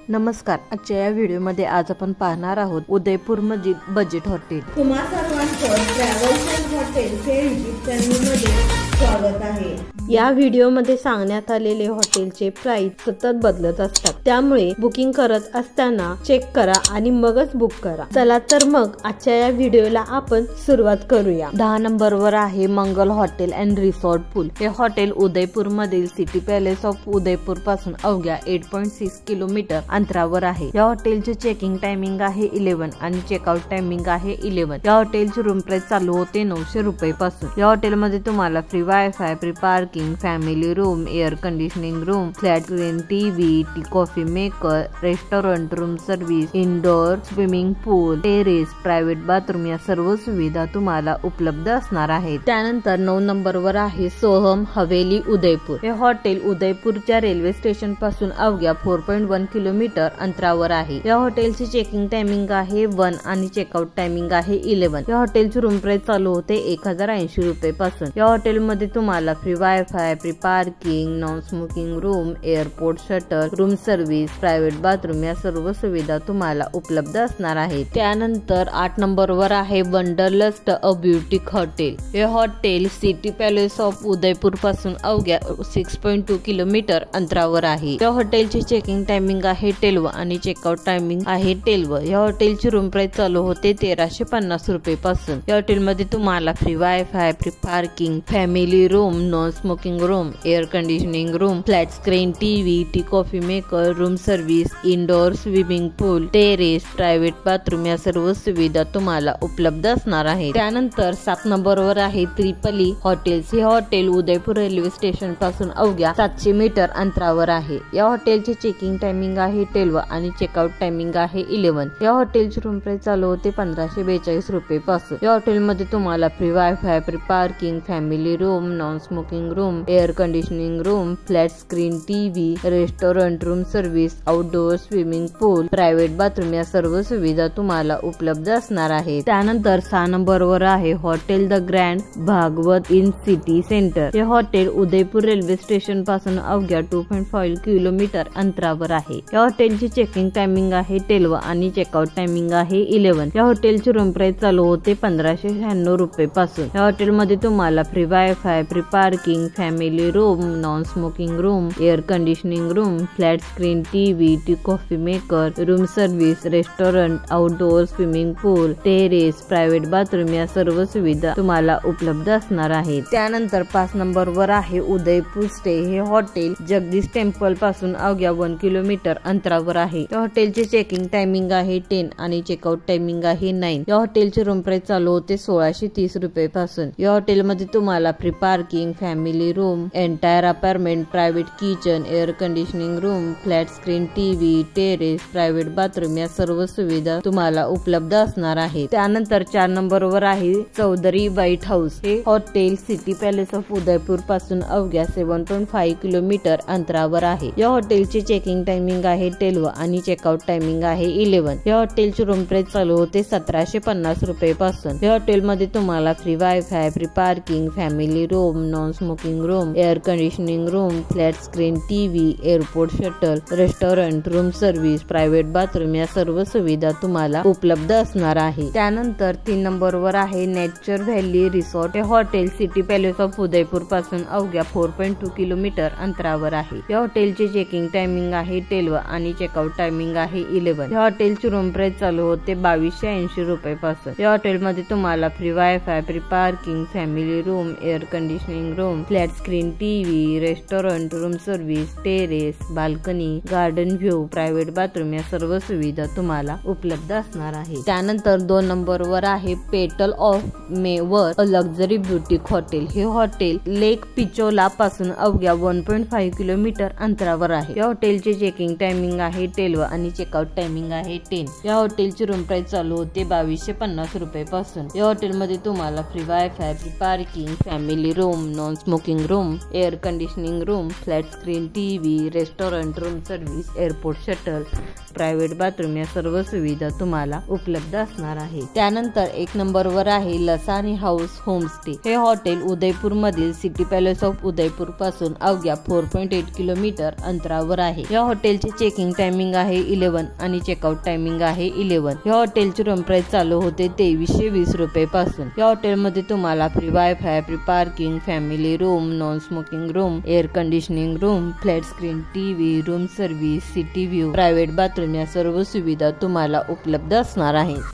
नमस्कार, आजच्या या व्हिडिओमध्ये आज आपण पाहणार आहोत उदयपूर मधील बजेट हॉटेल। तुम्हा सर्वांचं ट्रॅव्हल्स अँड हॉटेलचे यूट्यूब चॅनलमध्ये स्वागत आहे। या व्हिडिओमध्ये सांगण्यात आलेले हॉटेलचे प्राइस सतत बदलत असतात, त्यामुळे बुकिंग करत असताना चेक करा आणि मगच बुक करा। चला तर मग आजच्या या व्हिडिओला आपण सुरुवात करूया। 10 नंबरवर आहे मंगल हॉटेल अँड रिसॉर्ट पूल। हे हॉटेल उदयपूर मधील सिटी पॅलेस ऑफ उदयपूर पासून अवघ्या 8.6 किलोमीटर अंतरावर आहे। या हॉटेलचे चेकिंग टायमिंग आहे 11 आणि चेकआउट टायमिंग आहे 11। या हॉटेलची रूम प्राइस चालू होते 900 रुपये पासून। या हॉटेलमध्ये तुम्हाला free wifi, free parking, family room, air conditioning room, flat screen TV, tea coffee maker, restaurant, room service, indoor swimming pool, terrace, private bathroom या सर्व सुविधा तुम्हाला उपलब्ध असणार आहेत। त्यानंतर 9 नंबरवर आहे सोहम हवेली उदयपूर। हे हॉटेल उदयपूरच्या रेल्वे स्टेशन पासून अवघ्या 4.1 किलोमीटर अंतरावर आहे। या हॉटेलची चेकिंग टायमिंग आहे 1 आणि चेकआउट टायमिंग आहे 11। या हॉटेलची रूम प्राइस चालू होते 1080 रुपये पासून। या हॉटेलमध्ये तुम्हाला free wifi, free parking, non smoking room, airport shuttle, room service, private bathroom या सर्व सुविधा तुम्हाला उपलब्ध असणार आहेत। त्यानंतर 8 नंबरवर आहे वंडरलस्ट अ ब्युटिक हॉटेल। हे hotel city palace of Udaipur पासून अवघ्या 6.2 किलोमीटर अंतरावर आहे। या हॉटेलची चेकिंग टायमिंग आहे 12 आणि चेकआउट टायमिंग आहे 12। या हॉटेलची रूम प्राइस चालू होते 1350 रुपये पासून। या हॉटेलमध्ये तुम्हाला free wifi, free parking, family room, non smoking room, air conditioning room, flat screen TV, tea coffee maker, room service, indoor swimming pool, terrace, private bathroom या सर्व सुविधा तुम्हाला उपलब्ध असणार आहेत। त्यानंतर 7 नंबरवर आहे त्रिपली हॉटेल्स। हे हॉटेल उदयपूर रेल्वे स्टेशन पासून अवघ्या 700 मीटर अंतरावर आहे। या हॉटेलची चेकिंग टायमिंग आहे 12 आणि चेकआउट टायमिंग आहे 11। या हॉटेलची रूम प्राइस चालू होते 1542 रुपये पासून। या हॉटेलमध्ये तुम्हाला free wifi, free parking, family room, non smoking room, air conditioning room, flat screen TV, restaurant, room service, outdoor swimming pool, private bathroom या सर्व सुविधा तुम्हाला उपलब्ध असणार आहेत। त्यानंतर 6 नंबरवर आहे hotel the grand Bhagwat inn city centre. हे हॉटेल उदयपूर रेल्वे स्टेशन पासून अवघ्या 2.5 किलोमीटर अंतरावर आहे। या हॉटेलची चेकिंग टायमिंग आहे 12 आणि चेकआउट टायमिंग आहे 11। या हॉटेलची रूम प्राइस चालू होते 1596 रुपये पासून। या हॉटेलमध्ये तुम्हाला free wifi, free parking, family room, non smoking room, air conditioning room, flat screen TV, tea coffee maker, room service, restaurant, outdoor swimming pool, terrace, private bathroom या सर्व सुविधा तुम्हाला उपलब्ध असणार आहेत। त्यानंतर 5 नंबरवर आहे उदयपूर स्टे। हे हॉटेल जगदीश टेम्पल पासून अवघ्या 1 किलोमीटर अंतरावर आहे। या हॉटेलचे चेकिंग टायमिंग आहे 10 आणि चेकआउट टायमिंग आहे 9। या हॉटेलची रूम प्राइस चालू होते 1630 रुपये पासून। या हॉटेलमध्ये तुम्हाला free parking, family room, entire apartment, private kitchen, air conditioning room, flat screen TV, terrace, private bathroom या सर्व सुविधा तुम्हाला उपलब्ध असणार आहे। त्यानंतर 4 नंबरवर आहे चौधरी व्हाईट हाऊस। हे hotel city palace of Udaipur पासून अवघ्या 7.5 किलोमीटर अंतरावर आहे। या हॉटेलची चेकिंग टायमिंग आहे 12 आणि चेकआउट टायमिंग आहे 11। या हॉटेलची रूम प्राइस चालू होते 1750 रुपये पासून। या हॉटेलमध्ये तुम्हाला free wifi, free parking, family room, non smoking room, air conditioning room, flat screen TV, airport shuttle, restaurant, room service, private bathroom या सर्व सुविधा तुम्हाला उपलब्ध असणार आहे। त्यानंतर 3 नंबरवर आहे नेचर व्हॅली रिसॉर्ट। हे hotel city palace of Udaipur पासून अवघ्या 4.2 किलोमीटर अंतरावर आहे। या हॉटेलची चेकिंग टायमिंग आहे 12 आणि चेकआउट टायमिंग आहे 11। या हॉटेलची रूम प्राइस चालू होते 2280 रुपये पासून। या हॉटेलमध्ये तुम्हाला free wifi, free parking, family room, air conditioning room, flat screen TV, restaurant, room service, terrace, balcony, garden view, private bathroom या सर्व सुविधा तुम्हाला उपलब्ध असणार आहे। त्यानंतर 2 नंबरवर आहे पेटल ऑफ मे वर अ लक्झरी ब्युटिक हॉटेल। हे हॉटेल लेक पिचोला पासून अवघ्या 1.5 किलोमीटर अंतरावर आहे। या हॉटेलचे चेकिंग टायमिंग आहे 12 आणि चेकआउट टायमिंग आहे 10। या हॉटेलची रूम प्राइस चालू होते 2250 रुपये पासून। या हॉटेलमध्ये तुम्हाला free wifi, free parking, family room, non smoking room, air conditioning room, flat screen TV, restaurant, room service, airport shuttle, private bathroom या सर्व सुविधा तुम्हाला उपलब्ध असणार आहे। त्यानंतर 1 नंबरवर आहे लसानी हाऊस होमस्टे। हे हॉटेल उदयपूर मधील सिटी पॅलेस ऑफ उदयपूर पासून अवघ्या 4.8 किलोमीटर अंतरावर आहे। या हॉटेलचे चेकिंग टायमिंग आहे 11 आणि चेकआउट टायमिंग आहे 11। या हॉटेलची रूम प्राइस चालू होते 2320 रुपये पासून। या हॉटेलमध्ये तुम्हाला free wifi, free parking, family room, non smoking room, air conditioning room, flat screen TV, room service, city view, private bathroom या सर्व सुविधा तुम्हाला उपलब्ध असणार आहेत।